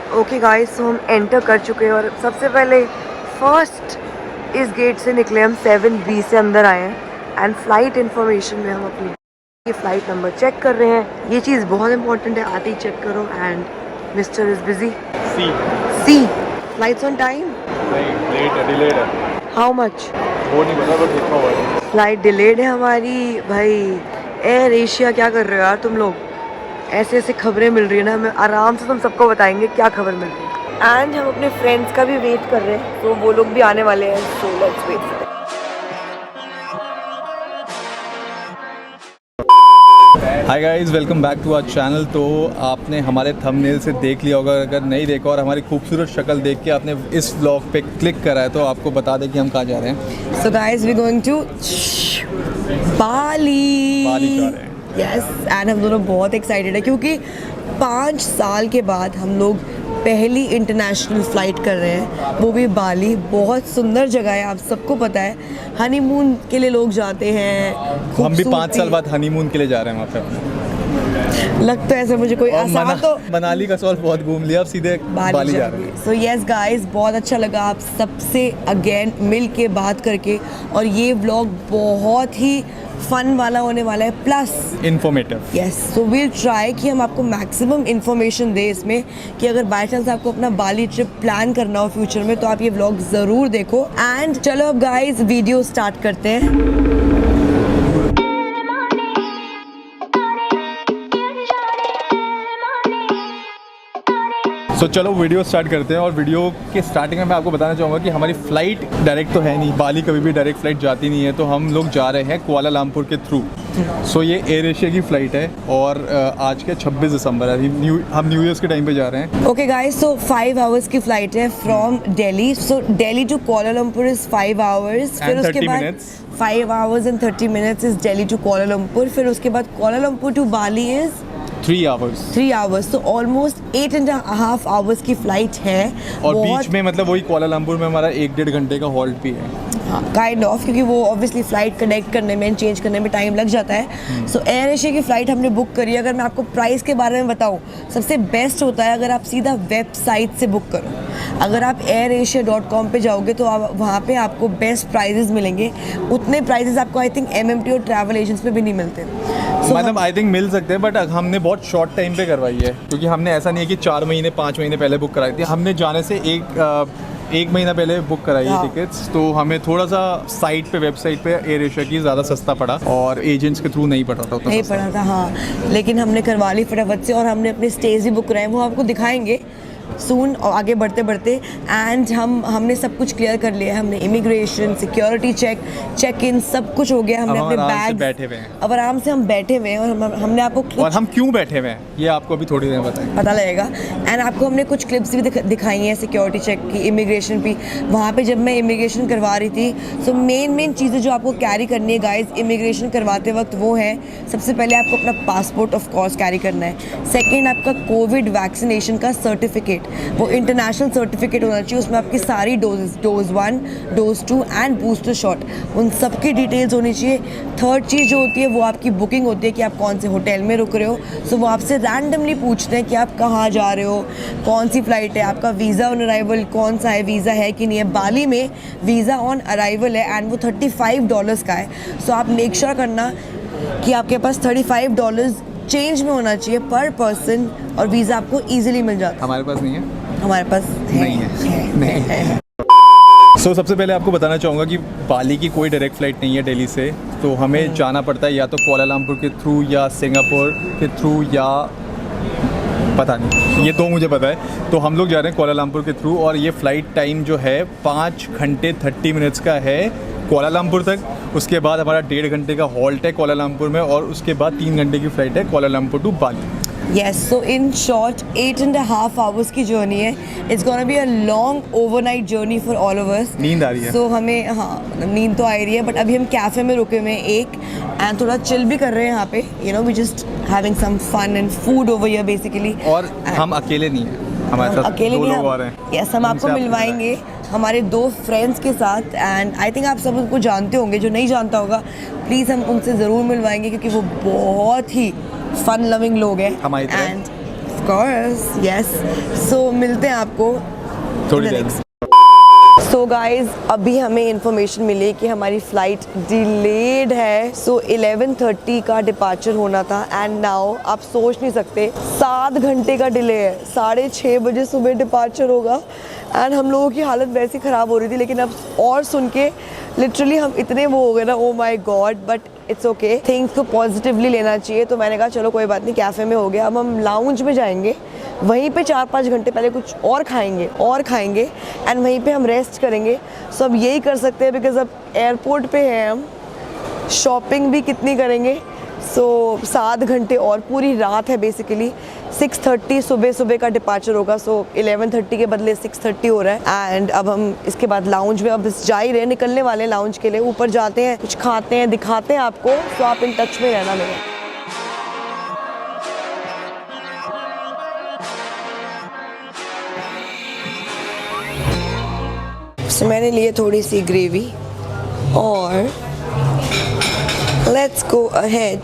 Okay guys, तो हम enter कर चुके हैं और सबसे पहले फर्स्ट इस गेट से निकले हम 7B से अंदर आए हैं एंड फ्लाइट इन्फॉर्मेशन में हम अपनी ये फ्लाइट नंबर चेक कर रहे हैं। ये चीज़ बहुत इंपॉर्टेंट है, आते ही चेक करो। And mister is busy. See flights on time? नहीं, लेट है, डिलेड है। हाउ मच वो नहीं पता, बट कितना हुआ है। फ्लाइट डिलेड है हमारी। भाई एयर एशिया क्या कर रहे हो यार तुम लोग? ऐसे ऐसे खबरें मिल रही है ना, हमें आराम से तुम सबको बताएंगे क्या खबर मिल रही है। एंड हम अपने फ्रेंड्स का भी वेट कर रहे हैं, तो वो लोग भी आने वाले हैं। So let's wait. Hi guys, welcome back to our channel. तो आपने हमारे थंबनेल से देख लिया होगा, अगर नहीं देखा और हमारी खूबसूरत शक्ल देख के आपने इस व्लॉग पे क्लिक करा है तो आपको बता दें कि हम कहाँ जा रहे हैं। So guys, we going to Bali जा रहे हैं। यस, एंड हम दोनों बहुत एक्साइटेड है क्योंकि 5 साल के बाद हम लोग पहली इंटरनेशनल फ़्लाइट कर रहे हैं, वो भी बाली। बहुत सुंदर जगह है, आप सबको पता है। हनीमून के लिए लोग जाते हैं। हम भी 5 साल बाद हनीमून के लिए जा रहे हैं वहाँ पे। लगता है ऐसा मुझे कोई आसान तो मनाली का सॉल्व बहुत घूम लिया, अब सीधे बाली जा रहे हैं। सो यस गाइस, बहुत अच्छा लगा आप सबसे अगेन मिल के बात करके, और ये व्लॉग बहुत ही फन वाला होने वाला है, plus informative. Yes, so we'll try कि हम आपको मैक्सिमम इन्फॉर्मेशन दें इसमें, कि अगर बाय चांस आपको अपना बाली ट्रिप प्लान करना हो फ्यूचर में तो आप ये व्लॉग ज़रूर देखो। एंड चलो अब गाइस वीडियो स्टार्ट करते हैं। सो चलो वीडियो स्टार्ट करते हैं। और वीडियो के स्टार्टिंग में मैं आपको बताना चाहूँगा कि हमारी फ़्लाइट डायरेक्ट तो है नहीं, बाली कभी भी डायरेक्ट फ़्लाइट जाती नहीं है, तो हम लोग जा रहे हैं कुआलालंपुर के थ्रू। सो ये एयर एशिया की फ़्लाइट है और आज के 26 दिसंबर है, हम न्यू ईयर्स के टाइम पे जा रहे हैं। ओके गाइस, सो 5 आवर्स की फ़्लाइट है from Delhi. So Delhi to Kuala Lumpur is 5 hours, फिर उसके बाद 5 hours and 30 minutes is Delhi to Kuala Lumpur, फिर उसके बाद Kuala Lumpur to Bali is 3 hours. 3 hours, तो ऑलमोस्ट 8.5 आवर्स की फ़्लाइट है। और बीच में मतलब वही कुआलालंपुर में हमारा 1-1.5 घंटे का हॉल्ट भी है। हाँ, काइंड ऑफ, क्योंकि वो ऑब्वियसली फ़्लाइट कनेक्ट करने में, चेंज करने में टाइम लग जाता है। सो एयर एशिया की फ़्लाइट हमने बुक करी है। अगर मैं आपको प्राइस के बारे में बताऊँ, सबसे बेस्ट होता है अगर आप सीधा वेबसाइट से बुक करो। अगर आप airasia.com पे जाओगे तो आप वहाँ पे आपको बेस्ट प्राइजेस मिलेंगे। उतने प्राइजेस आपको आई थिंक MMT और ट्रैवल एजेंट्स पे भी नहीं मिलते। मतलब आई थिंक मिल सकते हैं, बट हमने बहुत शॉर्ट टाइम पे करवाई है, क्योंकि हमने ऐसा नहीं है कि 4 महीने 5 महीने पहले बुक कराई थी। हमने जाने से एक महीना पहले बुक कराई है टिकट्स, तो हमें थोड़ा सा साइट पे, वेबसाइट पे एयर एशिया की ज़्यादा सस्ता पड़ा और एजेंट्स के थ्रू नहीं पड़ा था उतना। नहीं पड़ा था, हाँ, लेकिन हमने करवा ली फटाफट से। और हमने अपने स्टेज भी बुक कराए, वो आपको दिखाएंगे सून और आगे बढ़ते बढ़ते। एंड हमने सब कुछ क्लियर कर लिया है। हमने इमिग्रेशन, सिक्योरिटी चेक इन सब कुछ हो गया। हमने अपने बैग बैठे हुए हैं, अब आराम से हम बैठे हुए हैं। और हमने आपको और हम क्यों बैठे हुए हैं ये आपको अभी थोड़ी देर पता लगेगा। एंड आपको हमने कुछ क्लिप्स भी दिखाई हैं सिक्योरिटी चेक की, इमिग्रेशन भी। वहाँ पे जब मैं इमिग्रेशन करवा रही थी, सो मेन चीज़ें जो आपको कैरी करनी है गाइस इमिग्रेशन करवाते वक्त, वो है सबसे पहले आपको अपना पासपोर्ट ऑफ कोर्स कैरी करना है। सेकेंड, आपका कोविड वैक्सीनेशन का सर्टिफिकेट, वो इंटरनेशनल सर्टिफिकेट होना चाहिए। उसमें आपकी सारी dose 1, dose 2 and booster shot, उन सब की डिटेल्स होनी चाहिए। थर्ड चीज़ जो होती है वो आपकी बुकिंग होती है कि आप कौन से होटल में रुक रहे हो। सो वो आपसे रैंडमली पूछते हैं कि आप कहाँ जा रहे हो, कौन सी फ़्लाइट है, आपका वीज़ा ऑन अराइवल कौन सा है, वीज़ा है कि नहीं है। बाली में वीज़ा ऑन अराइवल है एंड वो $35 का है। सो आप मेक श्योर करना कि आपके पास $35 चेंज में होना चाहिए पर पर्सन, और वीज़ा आपको इजीली मिल जाता है। हमारे पास नहीं है, हमारे पास नहीं है। सो सबसे पहले आपको बताना चाहूँगा कि बाली की कोई डायरेक्ट फ़्लाइट नहीं है दिल्ली से, तो हमें जाना पड़ता है या तो कुआलालंपुर के थ्रू या सिंगापुर के थ्रू, या पता नहीं, ये 2 मुझे पता है। तो हम लोग जा रहे हैं कुआलालंपुर के थ्रू, और ये फ़्लाइट टाइम जो है 5 घंटे 30 मिनट्स का है कुआलालंपुर तक। उसके बाद हमारा 1.5 घंटे का हॉल्ट है कुआलालंपुर में, और उसके बाद 3 घंटे की फ़्लाइट है Kuala Lumpur to Bali. Yes, so in short 8.5 hours की जर्नी है। It's gonna be a long overnight journey for all of us. नींद आ रही है। So हमें, हाँ, नींद तो आ रही है, बट अभी हम कैफ़े में रुके हुए हैं एंड थोड़ा चिल भी कर रहे हैं यहाँ पे। You know, we just having some fun and food over here basically. और हम अकेले नहीं हैं, हमारे साथ अकेले 2 नहीं लोग आ रहे हैं। यस, हम आपको मिलवाएंगे हमारे 2 फ्रेंड्स के साथ। एंड आई थिंक आप सब उनको जानते होंगे, जो नहीं जानता होगा प्लीज़ हम उनसे ज़रूर मिलवाएंगे, क्योंकि वो बहुत ही फन लविंग लोग हैं। हमारी तरह। And course, yes. So मिलते हैं आपको थोड़ी in the there next. So guys अभी हमें इंफॉर्मेशन मिली कि हमारी फ़्लाइट डिलेड है. सो 11:30 का डिपार्चर होना था एंड नाउ आप सोच नहीं सकते 7 घंटे का डिले है. 6:30 बजे सुबह डिपार्चर होगा एंड हम लोगों की हालत वैसी ख़राब हो रही थी. लेकिन अब और सुन के लिटरली हम इतने वो हो गए ना, oh my God. But it's okay, things को पॉजिटिवली लेना चाहिए. तो मैंने कहा चलो कोई बात नहीं, कैफ़े में हो गया. अब हम लाउंज में जाएंगे, वहीं पे 4-5 घंटे पहले कुछ और खाएंगे एंड वहीं पे हम रेस्ट करेंगे. सो अब यही कर सकते हैं बिकॉज अब एयरपोर्ट पे हैं हम. शॉपिंग भी कितनी करेंगे. सो 7 घंटे और पूरी रात है बेसिकली. 6:30 सुबह का डिपार्चर होगा. सो 11:30 के बदले 6:30 हो रहा है. एंड अब हम इसके बाद लाउंज में अब बस जा ही रहे, निकलने वाले हैं लाउंज के लिए. ऊपर जाते हैं, कुछ खाते हैं, दिखाते हैं आपको. सो आप इन टच में रहना मेरे. So, मैंने लिए थोड़ी सी ग्रेवी और let's go ahead.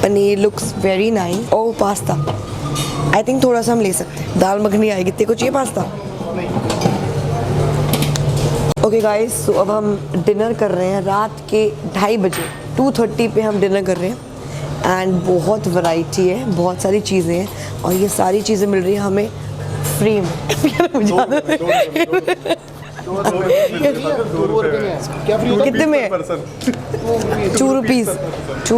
Paneer looks very nice. Oh pasta, I think थोड़ा सा हम ले सकते हैं. दाल मखनी आएगी. तेरे को चाहिए पास्ता? ओके गाइस, सो अब हम डिनर कर रहे हैं रात के 2:30 बजे. 2:30 पे हम डिनर कर रहे हैं एंड बहुत वैरायटी है, बहुत सारी चीज़ें हैं और ये सारी चीज़ें मिल रही हैं हमें फ्री में. कितने में? 2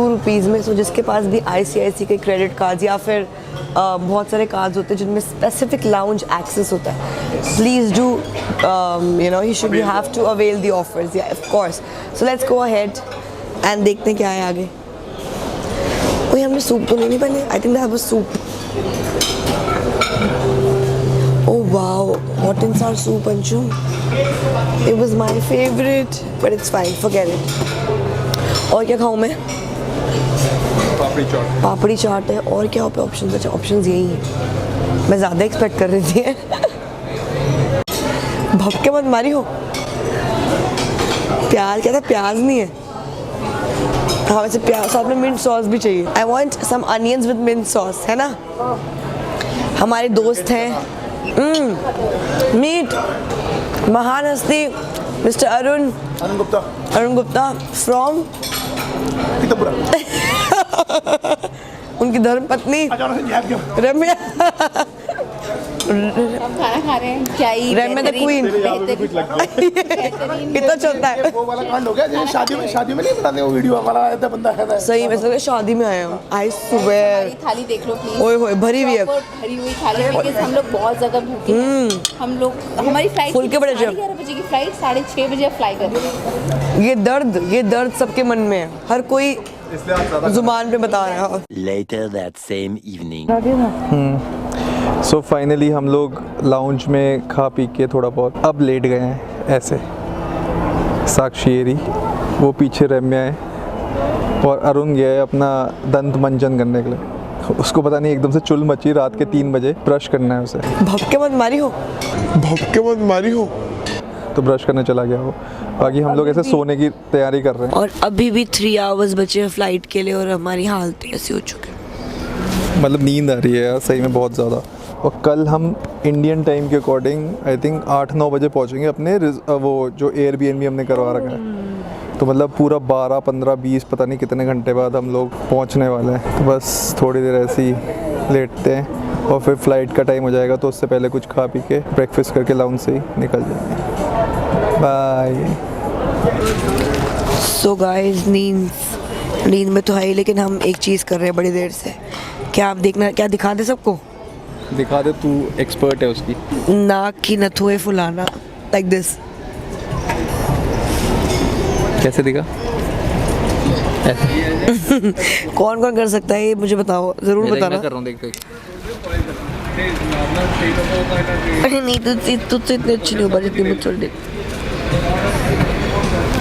रुपीज़ में. सो जिसके पास भी ICICI के क्रेडिट कार्ड या फिर बहुत सारे कार्ड्स होते हैं जिनमें स्पेसिफिक लाउंज एक्सेस होता है, please do you should have to avail the offers. Yeah, of course. So let's go ahead and देखते हैं क्या है आगे. कोई हमने सूप तो नहीं बने. I think they have a soup. Oh wow, hot and sour soup, Anshum. It was my favorite, but it's fine, forget it. और क्या खाऊं मैं? पापड़ी चाट है. और क्या ऑप्शंस? अच्छा ऑप्शंस यही हैं. मैं ज़्यादा एक्सपेक्ट कर रही थी. भपके मत मारी हो. प्याज क्या था? प्याज नहीं है. हाँ वैसे प्याज साथ में मिंट सॉस भी चाहिए. I want some onions with mint sauce, है ना. हमारे दोस्त हैं मीट महान हस्ती मिस्टर अरुण गुप्ता फ्रॉम उनकी धर्म पत्नी रम्या. हम खाना खा रहे हैं. क्या ही रम्या द क्वीन. कितना चलता है. वो वाला कांड हो गया जैसे शादी में नहीं बनाते वो वीडियो हमारा आया था बंदा है. सही में लगा शादी में आया हूँ. आई सुबह हमारी थाली देख लो प्लीज. ओए होए भरी हुई है. भरी हुई थाली बिकॉज़ हम लोग बहुत ज़्यादा भूखे हैं. हम लोग हमारी फ्लाइट फुल के बड़े 11:30 बजे की फ्लाइट 6:30 बजे फ्लाई कर रही है. ये दर्द सबके मन में है. हर कोई जुबान पे बता रहा है. Later that same evening. So finally हम लोग लाउंज में खा पी के थोड़ा बहुत अब लेट गए हैं ऐसे. साक्षी एरी, वो पीछे रम्या है और अरुण गया है अपना दंत मंजन करने के लिए. उसको पता नहीं एकदम से चुल मची. रात के 3 बजे ब्रश करना है उसे. भपके मत मारी हो. तो ब्रश करने चला गया वो. बाकी हम लोग ऐसे सोने की तैयारी कर रहे हैं. और अभी भी 3 आवर्स बचे हैं फ्लाइट के लिए और हमारी हालत ऐसी हो चुकी है. मतलब नींद आ रही है यार सही में बहुत ज़्यादा. और कल हम इंडियन टाइम के अकॉर्डिंग आई थिंक 8-9 बजे पहुंचेंगे अपने वो जो एयरबीएनबी हमने करवा रखा है. तो मतलब पूरा 12, 15, 20 पता नहीं कितने घंटे बाद हम लोग पहुंचने वाले हैं. तो बस थोड़ी देर ऐसे ही लेटते हैं और फिर फ़्लाइट का टाइम हो जाएगा तो उससे पहले कुछ खा पी के ब्रेकफास्ट करके लाउंज से ही निकल जाएंगे. बाय. सो गाइस नींद में तो है ही, लेकिन हम एक चीज़ कर रहे हैं बड़ी देर से. क्या आप देखना, क्या दिखा दे सबको? दिखा दे, तू एक्सपर्ट है उसकी. नाक की नथुए फुलाना लाइक दिस. कैसे दिखा? कौन कौन कर सकता है ये मुझे बताओ, ज़रूर बताना. कर रहा हूँ देख. नहीं तुझसे इतनी अच्छी नहीं हो पा जितनी मुझे.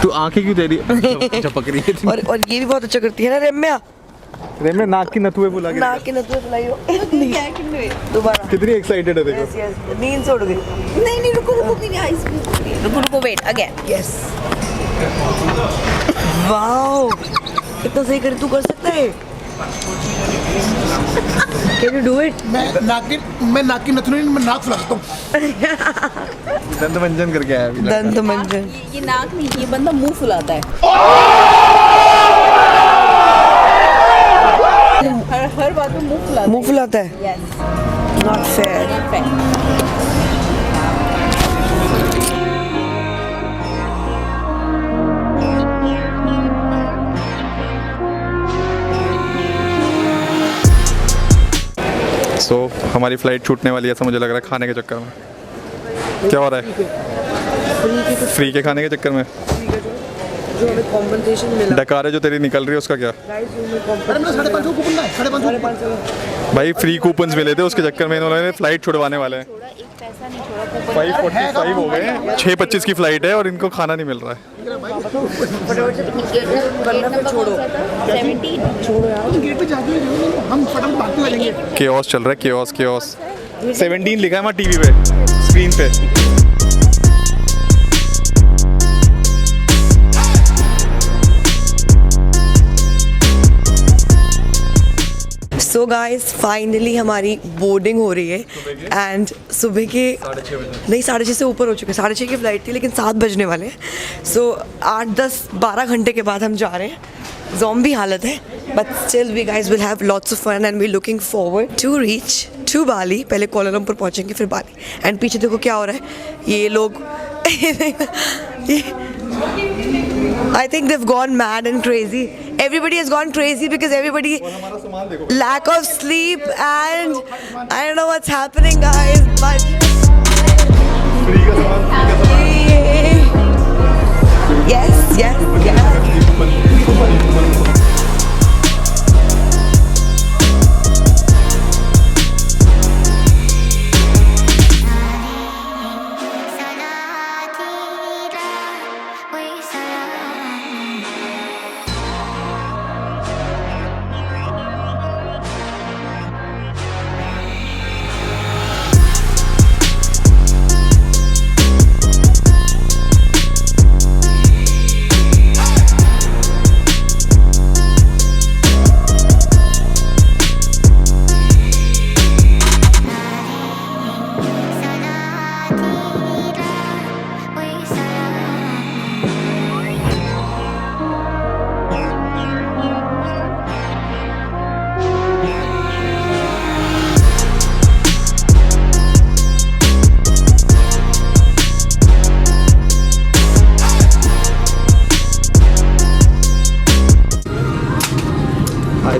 तू आंखें क्यों दे रही झपक रही है. और ये भी बहुत अच्छा करती है ना रम्या. रम्या नाक की नथुए फुला के. नाक की नथुए फुलाई हो. दोबारा. कितनी एक्साइटेड है देखो. नींद से उड़ गई. नहीं रुको मेरी आइस रुको वेट अगेन. यस. वाओ कितना सही कर, तू कर सकता है. Can you do it? मैं नाक की नथुनी मैं नाक फुला सकता हूँ। दंत मंजन करके आया अभी लड़का। दंत मंजन। ये नाक नहीं, ये बंदा मुंह फुलाता है। हर बात में मुंह फुलाता है। मुंह फुलाता है। Yes. Not fair. Not fair. सो हमारी फ्लाइट छूटने वाली है, ऐसा मुझे लग रहा है खाने के चक्कर में। क्या हो रहा है? फ्री के खाने के चक्कर में जो हमें कॉम्पनसेशन मिला। डकारे जो तेरी निकल रही है उसका क्या? अरे मेरा 550 कूपन का 550 भाई फ्री कूपन्स मिले थे, उसके चक्कर में इन्होंने फ्लाइट छुड़वाने वाले हैं। थोड़ा एक पैसा नहीं छोड़ा, कूपन 5:45 हो गए हैं, 6:25 की फ्लाइट है और इनको खाना नहीं मिल रहा है। फटाफट से वरना फिर छोड़ो। 17 छोड़ो यार। गेट पे जाके हम फटाफट भागते जाएंगे। केओस चल रहा है, केओस 17 लिखा है वहाँ टीवी पे, स्क्रीन पे। सो गाइस फाइनली हमारी बोर्डिंग हो रही है एंड सुबह के 6:30 से ऊपर हो चुके हैं। 6:30 की फ़्लाइट थी लेकिन 7 बजने वाले हैं। सो 8, 10, 12 घंटे के बाद हम जा रहे हैं। ज़ॉम्बी हालत है but still we guys will have lots of fun and we looking forward to reach to Bali. पहले कोलालमपुर पहुंचेंगे फिर बाली। एंड पीछे देखो क्या हो रहा है, ये लोग I think they've gone mad and crazy. Everybody has gone crazy because everybody lack of sleep and I don't know what's happening, guys. But yes.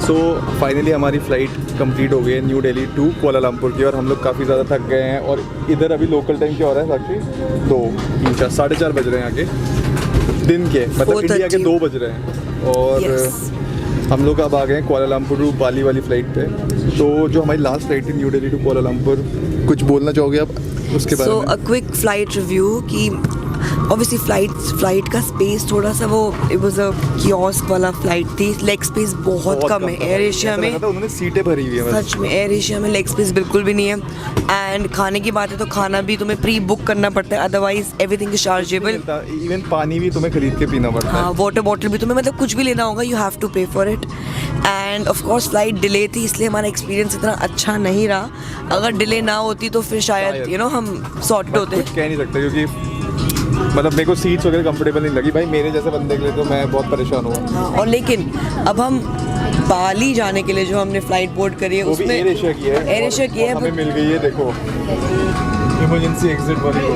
So finally हमारी फ़्लाइट कंप्लीट हो गई है न्यू दिल्ली टू कोलालमपुर की और हम लोग काफ़ी ज़्यादा थक गए हैं। और इधर अभी लोकल टाइम क्या हो रहा है साक्षी? 2, 3, 4, 4:30 बज रहे हैं यहाँ के दिन के, मतलब इंडिया के 2 बज रहे हैं। और हम लोग अब आ गए हैं कोलालमपुर टू बाली वाली फ़्लाइट पे। तो जो हमारी लास्ट फ़्लाइट थी न्यू दिल्ली टू कोलालमपुर, कुछ बोलना चाहोगे आप उसके बारे में? सो अ क्विक फ्लाइट रिव्यू कि ऑब्वियसली फ्लाइट का स्पेस थोड़ा सा वो इट वाज अ कियोस्क वाला फ्लाइट थी। लेग स्पेस बहुत कम है एयर एशिया में। उन्होंने सीटें भरी हुई है सच में एयर एशिया में लेग स्पेस बिल्कुल भी नहीं है। एंड खाने की बात है तो खाना भी तुम्हें प्री बुक करना पड़ता है, otherwise everything is chargeable. Even पानी भी तुम्हें खरीद के पीना पड़ता है। हाँ, वाटर बॉटल भी तुम्हें मतलब कुछ भी लेना होगा, यू हैव टू पे for it. End of course flight delay थी इसलिए हमारा एक्सपीरियंस इतना अच्छा नहीं रहा। अगर डिले ना होती तो फिर शायद यू नो हम सॉर्टेड होते। कुछ कह नहीं सकते क्योंकि मतलब मेरे को सीट्स वगैरह कंफर्टेबल नहीं लगी भाई, मेरे जैसे बंदे के लिए तो मैं बहुत परेशान हुआ। हाँ, और लेकिन अब हम बाली जाने के लिए जो हमने फ्लाइट बोर्ड करी है उसमें एयर एशिया की है। एयर एशिया की है, हमें मिल गई है, देखो इमरजेंसी एग्जिट वाली row.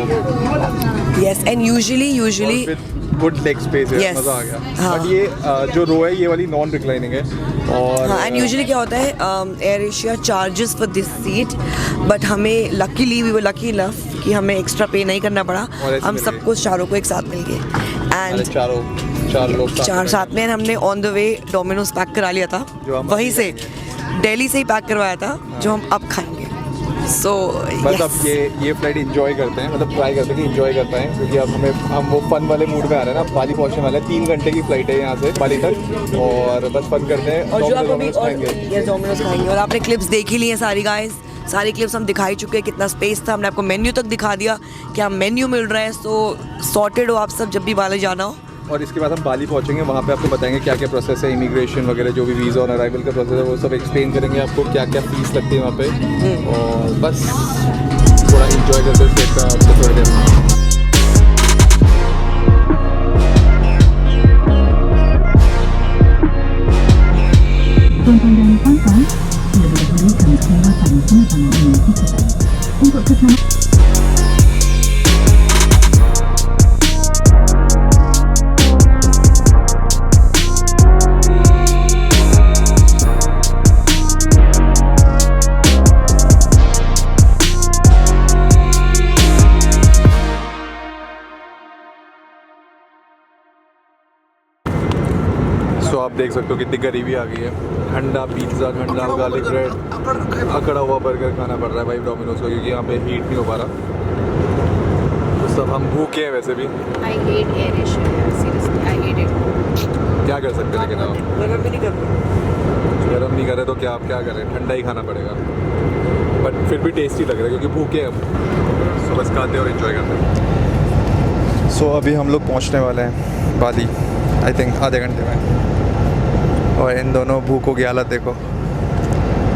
Yes and usually good leg space है, Yes. मज़ा आ गया। हाँ। बट ये जो रो है ये वाली नॉन रिक्लाइनिंग है। और हाँ, एंड यूजुअली क्या होता है Air Asia charges for this seat, but हमें luckily we were lucky enough कि हमें एक्स्ट्रा पे नहीं करना पड़ा। और ऐसे हम मिल सबको चारों को एक साथ मिल गए हमारे एंड चार लोग चार साथ में हमने on the way Domino's pack करा लिया था, जो हम वहीं से दिल्ली से ही पैक करवाया था जो हम अब खाएंगे। सो बस अब ये फ्लाइट इंजॉय करते हैं, मतलब ट्राई करते हैं कि इंजॉय कर पाएँ क्योंकि अब हम वो फन वाले मूड में आ रहे हैं ना। बाली पहुंचने वाले हैं, 3 घंटे की फ्लाइट है यहाँ से बाली तक और बस फन करते हैं। और जो आप अभी Domino's खाएंगे। डोमिनोज खाएंगे और आपने क्लिप्स देख ही ली हैं सारी गाइस। सारी क्लिप्स हम दिखाई चुके हैं, कितना स्पेस था, हमने आपको मेन्यू तक दिखा दिया, क्या मेन्यू मिल रहा है। सो सॉर्टेड हो आप सब, जब भी बाली जाना हो और इसके बाद हम बाली पहुंचेंगे, वहाँ पे आपको बताएंगे क्या क्या प्रोसेस है, इमिग्रेशन वगैरह जो भी वीज़ा ऑन अराइवल का प्रोसेस है वो सब एक्सप्लेन करेंगे आपको, क्या क्या फीस लगती है वहाँ पे। और बस थोड़ा इंजॉय करते हैं स्टेट का आपको थोड़ी देर में। तो आप देख सकते हो कितनी गरीबी आ गई है। ठंडा पिज़्ज़ा, ठंडा गार्लिक ब्रेड, अकड़ा हुआ बर्गर खाना पड़ रहा है भाई डोमिनोज का, क्योंकि यहाँ पे हीट नहीं हो पा रहा। तो सब हम भूखे हैं वैसे भी। I hate air Asia, seriously, I hate it. क्या कर सकते हैं, लेकिन आप गरम भी नहीं करते। गरम नहीं करे तो क्या आप क्या करें, ठंडा ही खाना पड़ेगा। बट फिर भी टेस्टी लग रहा है क्योंकि भूखे हैं हम। सो बस खाते और इन्जॉय करते हैं। सो अभी हम लोग पहुँचने वाले हैं बाली, आई थिंक आधे घंटे में। और इन दोनों भूखों की हालत देखो।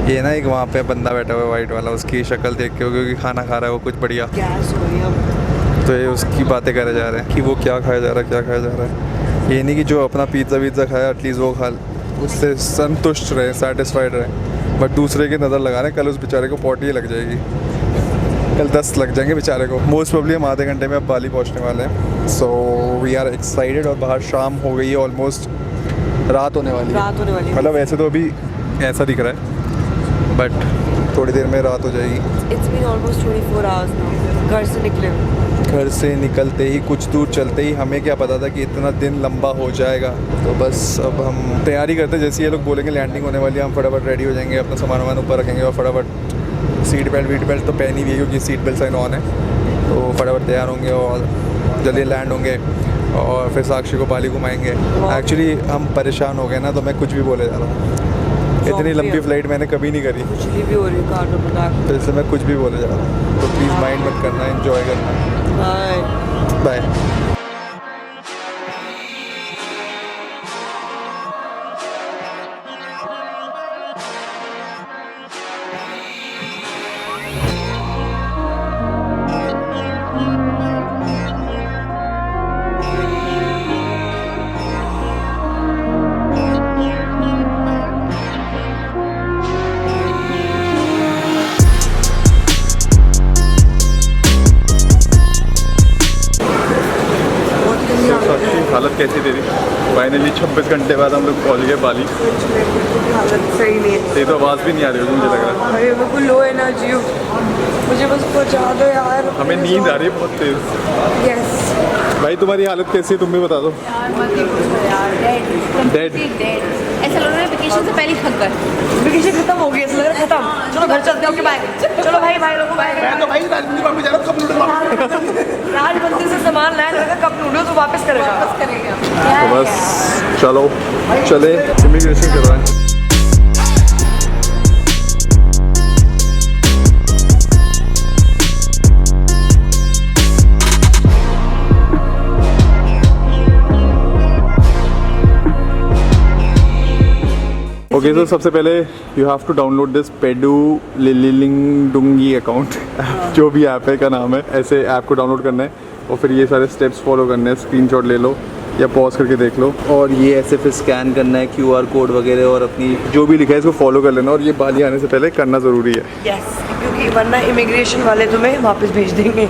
ये ना एक वहाँ पे बंदा बैठा हुआ है वाइट वाला, उसकी शक्ल देख के, क्योंकि खाना खा रहा है वो कुछ बढ़िया, गैस हो रही है। तो ये उसकी बातें करे जा रहे हैं कि वो क्या खाया जा रहा है, क्या खाया जा रहा है। ये नहीं कि जो अपना पिज़्ज़ा वीज़ा खाया एटलीस्ट वो खा, उससे संतुष्ट रहे, सेटिस्फाइड रहे। बट दूसरे की नज़र लगा रहे हैं, कल उस बेचारे को पॉटी लग जाएगी, कल 10 लग जाएंगे बेचारे को। मोस्ट प्रोबेबली हम आधे घंटे में अब बाली पहुँचने वाले हैं। So we are excited. और बाहर शाम हो गई है, ऑलमोस्ट रात होने वाली है। रात होने वाली है। मतलब वैसे तो अभी ऐसा दिख रहा है, बट थोड़ी देर में रात हो जाएगी। It's been almost 24 hours now. घर से निकले हुए। घर से निकलते ही कुछ दूर चलते ही हमें क्या पता था कि इतना दिन लंबा हो जाएगा। तो बस अब हम तैयारी करते हैं, जैसे ये लोग बोलेंगे लैंडिंग होने वाली है, हम फटाफट रेडी हो जाएंगे, अपना सामान वामान ऊपर रखेंगे और फटाफट सीट बेल्ट तो पहनी हुई है क्योंकि सीट बेल्ट साइन ऑन है। तो फटाफट तैयार होंगे और जल्दी लैंड होंगे और फिर साक्षी को बाली घुमाएंगे। एक्चुअली हम परेशान हो गए ना, तो मैं कुछ भी बोले जा रहा हूँ। इतनी लंबी फ़्लाइट मैंने कभी नहीं करी, खुजली भी हो रही है कार्बन मोनोऑक्साइड। तो इससे मैं कुछ भी बोले जा रहा हूँ। तो प्लीज़ माइंड मत करना, एंजॉय करना। बाय। बाय। हालत कैसी तेरी? फाइनली 26 घंटे बाद हम लोग पहुँच गए बाली। हालत सही नहीं है। तेरी तो आवाज़ भी नहीं आ रही होगी मुझे लग रहा है। अरे बिल्कुल लो एनर्जी हूँ, मुझे बस पहुँचा दो यार। हमें नींद आ रही है बहुत तेज़। यस भाई तुम्हारी हालत कैसी है, तुम भी बता दो। यार मत ही पूछो यार, डेड ऐसा लग रहा है वेकेशन से पहले थक गए। वेकेशन खत्म हो गई, ऐसा लग रहा है खत्म। चलो घर चलते हैं। Okay bye. चलो भाई भाई लोगों बाय। मैं तो भाई राजनीति वापस जा रहा हूँ, कब लूटूंगा राज मंदिर से सामान लाया लगा, कब नूडल्स तो वापस करेगा। तो बस चलो चले इमिग्रेशन करवाएं। ओके तो सबसे पहले you have to download this पेडू लिलिंगडुंगी अकाउंट, जो भी ऐप है का नाम है, ऐसे ऐप को डाउनलोड करना है और फिर ये सारे स्टेप्स फॉलो करने हैं। स्क्रीनशॉट ले लो या पॉज करके देख लो और ये ऐसे फिर स्कैन करना है QR कोड वगैरह और अपनी जो भी लिखा है इसको फॉलो कर लेना। और ये बाली आने से पहले करना ज़रूरी है। यस, क्योंकि वरना इमिग्रेशन वाले तुम्हें वापस भेज देंगे।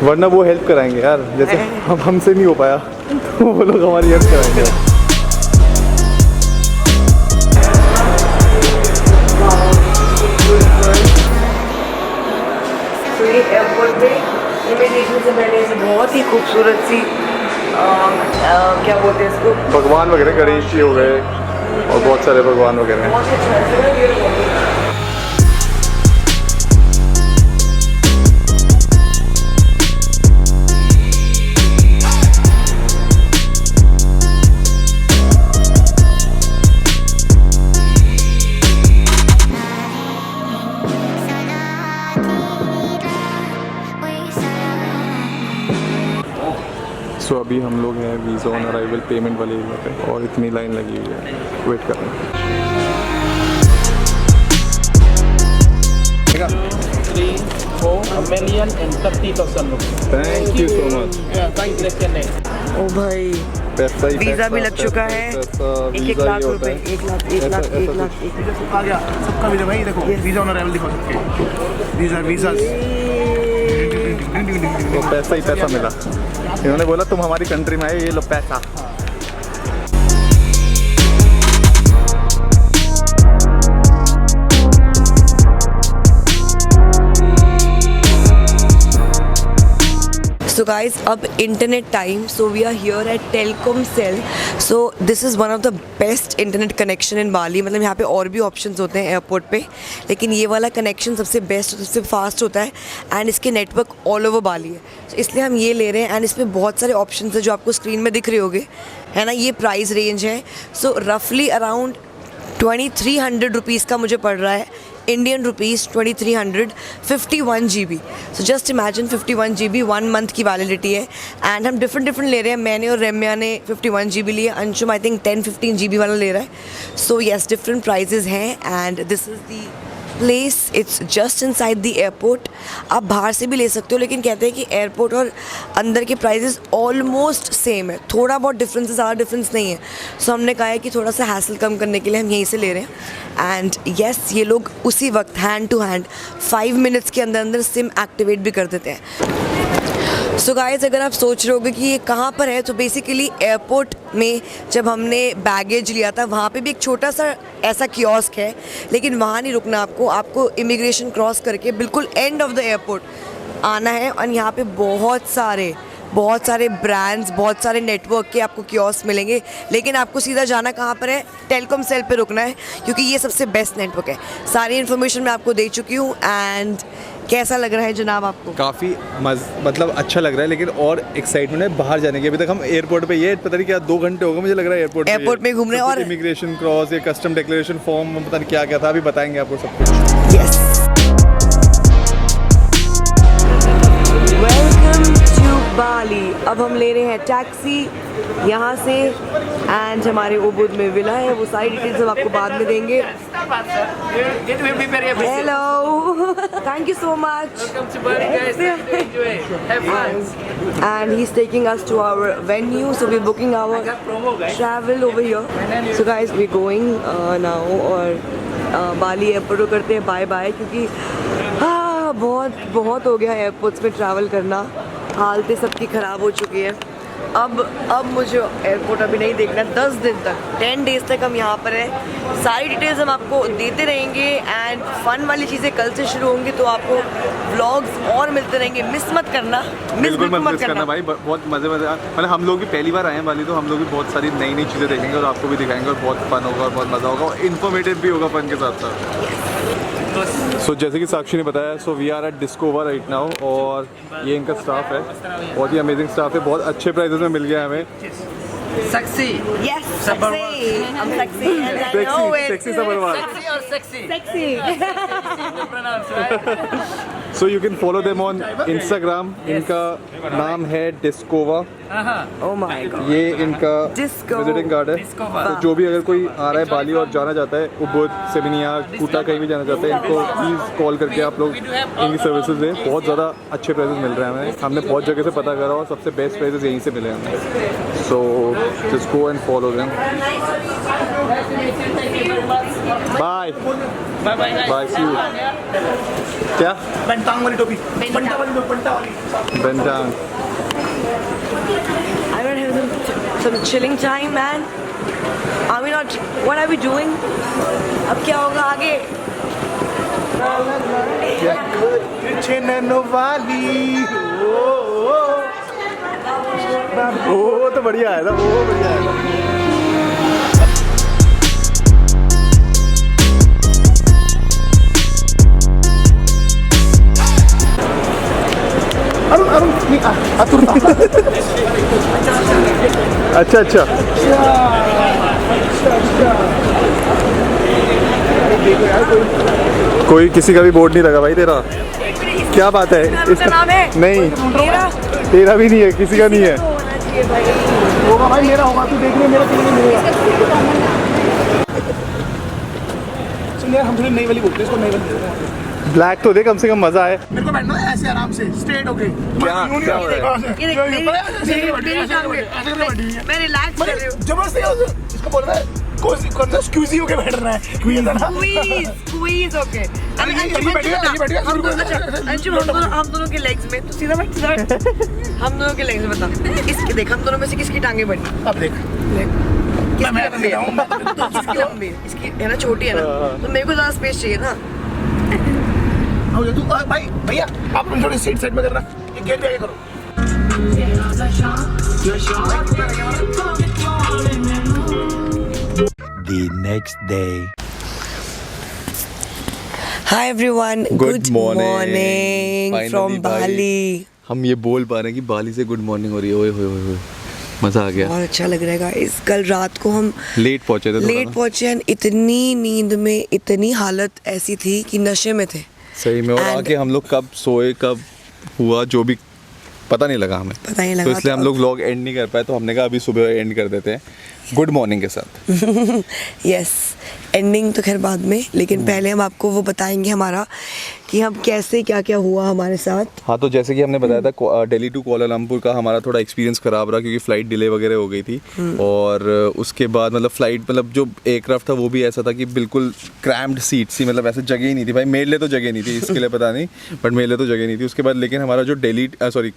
वरना वो हेल्प कराएंगे यार, जैसे हमसे नहीं हो पाया तो वो लोग हमारी हेल्प कराएंगे। एयरपोर्ट पे इमिग्रेशन से पहले से बहुत ही खूबसूरत सी क्या बोलते हैं इसको, भगवान वगैरह गणेश जी हो गए और बहुत सारे भगवान वगैरह हैं। बहुत अच्छा सो अभी हम लोग हैं वीज़ा ऑन अराइवल पेमेंट वाले एरिया पे और इतनी लाइन लगी हुई है, वेट कर रहे हैं। 3,430,000 rupees. Thank you so much. Thank you. ओ भाई पैसा ही वीज़ा पैसा, भी लग चुका पैसा है। ही पैसा, 1 वीज़ा लाख ही होता रुपए, है। 1 लाख, 1 लाख, ऐसा 1 कुछ। लाख, 1 लाख। आ गया सबका वीजा भाई, देखो वीजा ऑन अराइवल दिखा सबके वीजा तो पैसा ही पैसा मिला। इन्होंने बोला तुम हमारी कंट्री में आए, ये लो पैसा। So guys, अब internet time. So we are here at Telkomsel. So this is one of the best internet connection in Bali. मतलब यहाँ पे और भी options होते हैं एयरपोर्ट पे, लेकिन ये वाला कनेक्शन सबसे बेस्ट, सबसे फास्ट होता है एंड इसके नेटवर्क ऑल ओवर बाली है. So इसलिए हम ये ले रहे हैं एंड इसमें बहुत सारे ऑप्शन है जो आपको स्क्रीन में दिख रहे होंगे, है ना. ये प्राइस रेंज है. सो रफली अराउंड 2300 रुपीज़ का मुझे पड़ रहा है, Indian rupees 2300, 51 GB. So just imagine 51 GB 1 month की वैलिडिटी है एंड हम डिफरेंट ले रहे हैं. मैंने और रम्या ने 51 GB लिए, अंशुम आई थिंक 10-15 GB वाला ले रहा है. सो येस, डिफरेंट प्राइजेज हैं and this is the place. It's just inside the airport. आप बाहर से भी ले सकते हो, लेकिन कहते हैं कि एयरपोर्ट और अंदर के प्राइजेस ऑलमोस्ट सेम है, थोड़ा बहुत डिफरेंस है, ज़्यादा डिफरेंस नहीं है. सो हमने कहा है कि थोड़ा सा हैसल कम करने के लिए हम यहीं से ले रहे हैं. एंड येस, ये लोग उसी वक्त हैंड टू हैंड 5 मिनट्स के अंदर अंदर सिम एक्टिवेट भी कर देते हैं. सो गाइस, अगर आप सोच रहे होगे कि ये कहाँ पर है, तो बेसिकली एयरपोर्ट में जब हमने बैगेज लिया था वहाँ पे भी एक छोटा सा ऐसा कियोस्क है, लेकिन वहाँ नहीं रुकना आपको इमिग्रेशन क्रॉस करके बिल्कुल एंड ऑफ द एयरपोर्ट आना है. और यहाँ पे बहुत सारे ब्रांड्स, बहुत सारे नेटवर्क के आपको कियोस्क मिलेंगे, लेकिन आपको सीधा जाना कहाँ पर है, टेलकॉमसेल पे रुकना है, क्योंकि ये सबसे बेस्ट नेटवर्क है. सारी इन्फॉर्मेशन मैं आपको दे चुकी हूँ. एंड कैसा लग रहा है जनाब आपको? काफ़ी मतलब अच्छा लग रहा है, लेकिन और एक्साइटमेंट है बाहर जाने की. अभी तक हम एयरपोर्ट पे, ये पता नहीं क्या 2 घंटे हो गए मुझे लग रहा है एयरपोर्ट में घूम रहे हैं. और इमिग्रेशन क्रॉस, ये कस्टम डिक्लेरेशन फॉर्म, पता नहीं क्या था, अभी बताएंगे आपको सब कुछ. यस, वेलकम टू बाली. अब हम ले रहे हैं टैक्सी यहाँ से एंड हमारे उबुद में विला है. वो सारी डिटेल्स हम आपको बाद में देंगे. Hello, thank you so much. And he's taking us to our venue, so we're booking our travel over here. So guys, we're going now. और बाली एयरपोर्ट को करते हैं बाय बाय, क्योंकि बहुत हो गया एयरपोर्ट्स में ट्रैवल करना. हालतें सबकी ख़राब हो चुकी है. अब मुझे एयरपोर्ट अभी नहीं देखना. 10 दिन तक, 10 डेज तक हम यहाँ पर हैं. सारी डिटेल्स हम आपको देते रहेंगे एंड फन वाली चीज़ें कल से शुरू होंगी, तो आपको व्लॉग्स और मिलते रहेंगे. मिस मत करना, बिल्कुल मत करना भाई. बहुत मज़े मतलब हम लोग भी पहली बार आए हैं बाली, तो हम लोग भी बहुत सारी नई चीज़ें देखेंगे और आपको भी दिखाएंगे, और बहुत फन होगा और बहुत मज़ा होगा और इन्फॉर्मेटिव भी होगा फन के साथ साथ. सो जैसे कि साक्षी ने बताया, so we are at discover right now, और ये इनका स्टाफ है, बहुत ही अमेजिंग स्टाफ है, बहुत अच्छे प्राइजेस में मिल गया हमें. Sexy. Yes, sexy. I'm sexy and I know it. Sexy Sabharwal. Sexy or sexy? Sexy. You pronounce, right? So you can follow them on Instagram. इनका नाम है डिस्कोवा. Oh my God. ये इनका Disco. विजिटिंग कार्ड है. Discover. तो जो भी अगर कोई आ रहा है बाली और जाना चाहता है, उबुद, सेमिनिया, कूटा कहीं भी जाना चाहते हैं, इनको प्लीज़ कॉल करके आप लोग इनकी सर्विसेज दें. बहुत ज़्यादा अच्छे प्राइसेस मिल रहे हैं हमें. हमने बहुत जगह से पता करा और सबसे बेस्ट प्राइसेस यहीं से मिले हमें. So just go and follow them. Bye bye, see you. क्या पेंटांग वाली टोपी, पंटा वाली. बेंटांग. I don't have some chilling time, man. Are we not? What are we doing? अब क्या होगा आगे? वो तो बढ़िया है ना, वो बढ़िया है. अरुण नहीं अतुर अच्छा. कोई किसी का भी बोर्ड नहीं लगा भाई तेरा. क्या बात है? इसका नाम है? नहीं, मेरा तेरा भी नहीं है, किसी का नहीं है. होगा भाई, मेरा होगा, तू देख ले, मेरा क्यों नहीं मिलेगा। सुन यार, हम थोड़ी नई वाली बोलते हैं, इसको नई वाली बोलते हैं। ब्लैक तो दे, कम से कम मजा आए। मेरे को बैठना है ऐसे आराम से, स्ट्रेट होके। क्या हो रहा है? मैं रिलैक्स कर रही हूँ। जबरदस्ती इसको बोल रहा है, कौन सा स्क्यूजी होके बैठ रहा है, स्क्वीज है ना। Squeeze okay. हम दोनों के लेग्स में, तो सीधा बैठ, सीधा बैठ। हम दोनों के लेग्स में बता, इसके देख, हम दोनों में से किसकी टांगे बड़ी? अब देख, किसकी लंबी है? किसकी लंबी है? इसकी है ना, छोटी है ना, तो मेरे को ज़्यादा स्पेस चाहिए ना। आओ तू भाई, भैया आप लोग थोड़ी सीट साइड में करना, ये गेट पे आगे करो। The next day. Hi everyone, good morning Finally, from भाई। Bali। हम ये बोल पा रहे हैं कि बाली से गुड मॉर्निंग हो रही है। ओए होए होए होए, मजा आ गया। बहुत अच्छा लग रहा है गाइस। कल रात को हम लेट पहुंचे थे, लेट पहुंचे and इतनी नींद में, इतनी हालत ऐसी थी कि नशे में थे। सही में। और And- आके हम लोग कब सोए, कब हुआ, जो भी पता नहीं लगा हमें। पता नहीं लगा, तो इसलिए तो हम लोग व्लॉग एंड नहीं कर पाए, तो हमने कहा अभी सुबह एंड कर देते हैं गुड मॉर्निंग के साथ। यस, एंडिंग तो खैर बाद में, लेकिन पहले हम आपको वो बताएंगे हमारा कि हम कैसे, क्या क्या हुआ हमारे साथ। हाँ, तो जैसे कि हमने बताया था, दिल्ली टू कुआलालंपुर का हमारा थोड़ा एक्सपीरियंस ख़राब रहा क्योंकि फ़्लाइट डिले वगैरह हो गई थी। और उसके बाद मतलब फ़्लाइट, मतलब जो एयरक्राफ्ट था वो भी ऐसा था कि बिल्कुल क्रैम्ड सीट सी, मतलब ऐसे जगह ही नहीं थी भाई। मेरे लिए तो जगह नहीं थी, इसके लिए पता नहीं, बट मेरे लिए तो जगह नहीं थी। उसके बाद लेकिन हमारा जो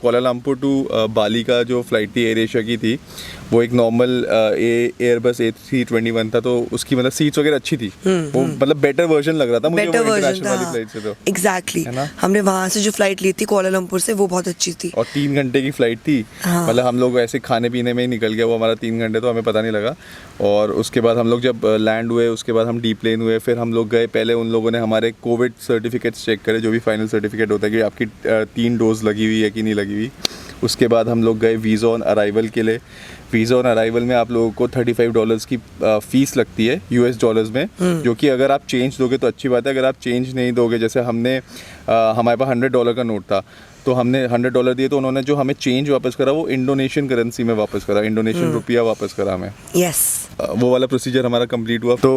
कुआलालंपुर टू बाली का जो फ़्लाइट थी एयर एशिया की थी, वो एक नॉर्मल एयरबस A321 था, तो उसकी मतलब सीट्स वगैरह अच्छी थी। वो मतलब बेटर वर्जन लग रहा था मुझे, वो बेटर वर्जन इंटरनेशनल वाली था, फ्लाइट से। तो एग्जैक्टली। है ना? हमने वहाँ से जो फ्लाइट ली थी कुआलालंपुर से, वो बहुत अच्छी थी। और 3 घंटे की फ़्लाइट थी। हाँ। मतलब हम लोग ऐसे खाने पीने में ही निकल गया वो हमारा 3 घंटे, तो हमें पता नहीं लगा। और उसके बाद हम लोग जब लैंड हुए, उसके बाद हम डी प्लेन हुए, फिर हम लोग गए, पहले उन लोगों ने हमारे कोविड सर्टिफिकेट्स चेक करे, जो भी फाइनल सर्टिफिकेट होता है कि आपकी 3 डोज लगी हुई है कि नहीं लगी हुई। उसके बाद हम लोग गए वीज़ा ऑन अराइवल के लिए। वीज़ा ऑन अराइवल में आप लोगों को $35 की फ़ीस लगती है US डॉलर्स में, जो कि अगर आप चेंज दोगे तो अच्छी बात है। अगर आप चेंज नहीं दोगे, जैसे हमारे पास $100 का नोट था, तो हमने $100 दिए, तो उन्होंने जो हमें चेंज वापस करा वो इंडोनेशियन करेंसी में वापस करा, इंडोनेशियन रुपया वापस करा हमें। यस, वो वाला प्रोसीजर हमारा कंप्लीट हुआ। तो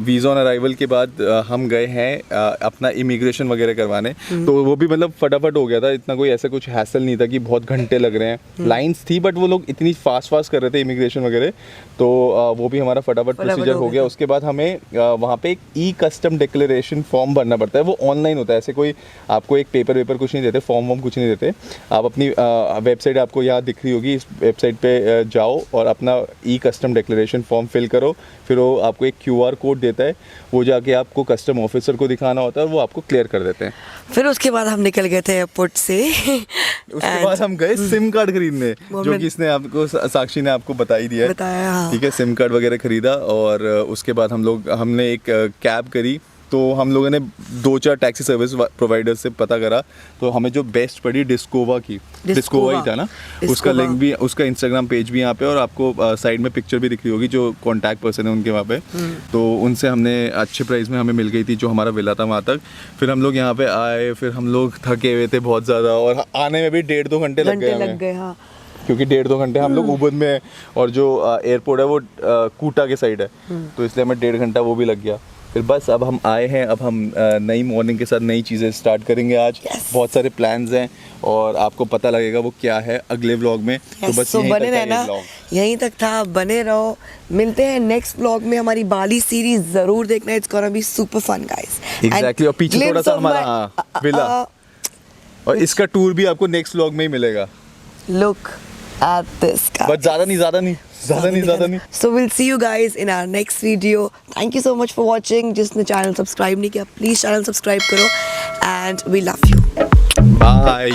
वीज़ा ऑन अराइवल के बाद हम गए हैं अपना इमिग्रेशन वगैरह करवाने। तो वो भी मतलब फटाफट हो गया था, इतना कोई ऐसा कुछ हैसल नहीं था कि बहुत घंटे लग रहे हैं। लाइंस थी, बट वो लोग इतनी फास्ट कर रहे थे इमिग्रेशन वगैरह, तो वो भी हमारा फटाफट प्रोसीजर हो गया। उसके बाद हमें वहाँ पे एक कस्टम डिक्लेरेशन फॉर्म भरना पड़ता है। वो ऑनलाइन होता है, ऐसे कोई आपको एक पेपर कुछ नहीं देते, फॉर्म वॉर्म कुछ नहीं देते। आप अपनी वेबसाइट आपको यहाँ दिख रही होगी, इस वेबसाइट पे जाओ और अपना कस्टम डिक्लेरेशन फॉर्म फिल करो। फिर वो आपको एक QR कोड देता है, वो जाके आपको कस्टम ऑफिसर को दिखाना होता है और वो आपको क्लियर कर देते हैं। फिर उसके बाद हम निकल गए थे एयरपोर्ट से। उसके बाद हम गए सिम कार्ड खरीदने, जो कि इसने आपको, साक्षी ने आपको बताई दिया है, बताया, हाँ। ठीक है। सिम कार्ड वगैरह खरीदा और उसके बाद हमने एक कैब करी। तो हम लोगों ने 2-4 टैक्सी सर्विस प्रोवाइडर से पता करा, तो हमें जो बेस्ट पड़ी डिस्कोवा की, डिस्कोवा ही था ना, उसका लिंक भी, उसका इंस्टाग्राम पेज भी यहाँ पे, और आपको साइड में पिक्चर भी दिख रही होगी जो कॉन्टैक्ट पर्सन है उनके वहाँ पे। तो उनसे हमने अच्छे प्राइस में हमें मिल गई थी जो हमारा विला था वहाँ तक। फिर हम लोग यहाँ पे आए, फिर हम लोग थके हुए थे बहुत ज़्यादा, और आने में भी 1.5-2 घंटे लग गए, हाँ। क्योंकि 1.5-2 घंटे हम लोग उबद में है, और जो एयरपोर्ट है वो कूटा के साइड है, तो इसलिए हमें 1.5 घंटा वो भी लग गया। फिर बस अब हम आए हैं, अब हम नई मॉर्निंग के साथ नई चीज़ें स्टार्ट करेंगे आज। बहुत सारे प्लान्स हैं और आपको पता लगेगा वो क्या है अगले व्लॉग में। तो बस यहीं बने तक है ये रहना, व्लॉग। यहीं तक था, बने रहो। मिलते हैं नेक्स्ट व्लॉग में। हमारी बाली सीरीज जरूर देखना, it's gonna be super fun guys. Exactly. और पीछे थोड़ा सा हमारा विला, और इसका टूर भी आपको नेक्स्ट व्लॉग में ही मिलेगा। Look at this guy. But ज़्यादा नहीं। So we'll see you guys in our next video. Thank you so much for watching. जिसने चैनल सब्सक्राइब नहीं किया, प्लीज चैनल सब्सक्राइब करो, and we love you. Bye.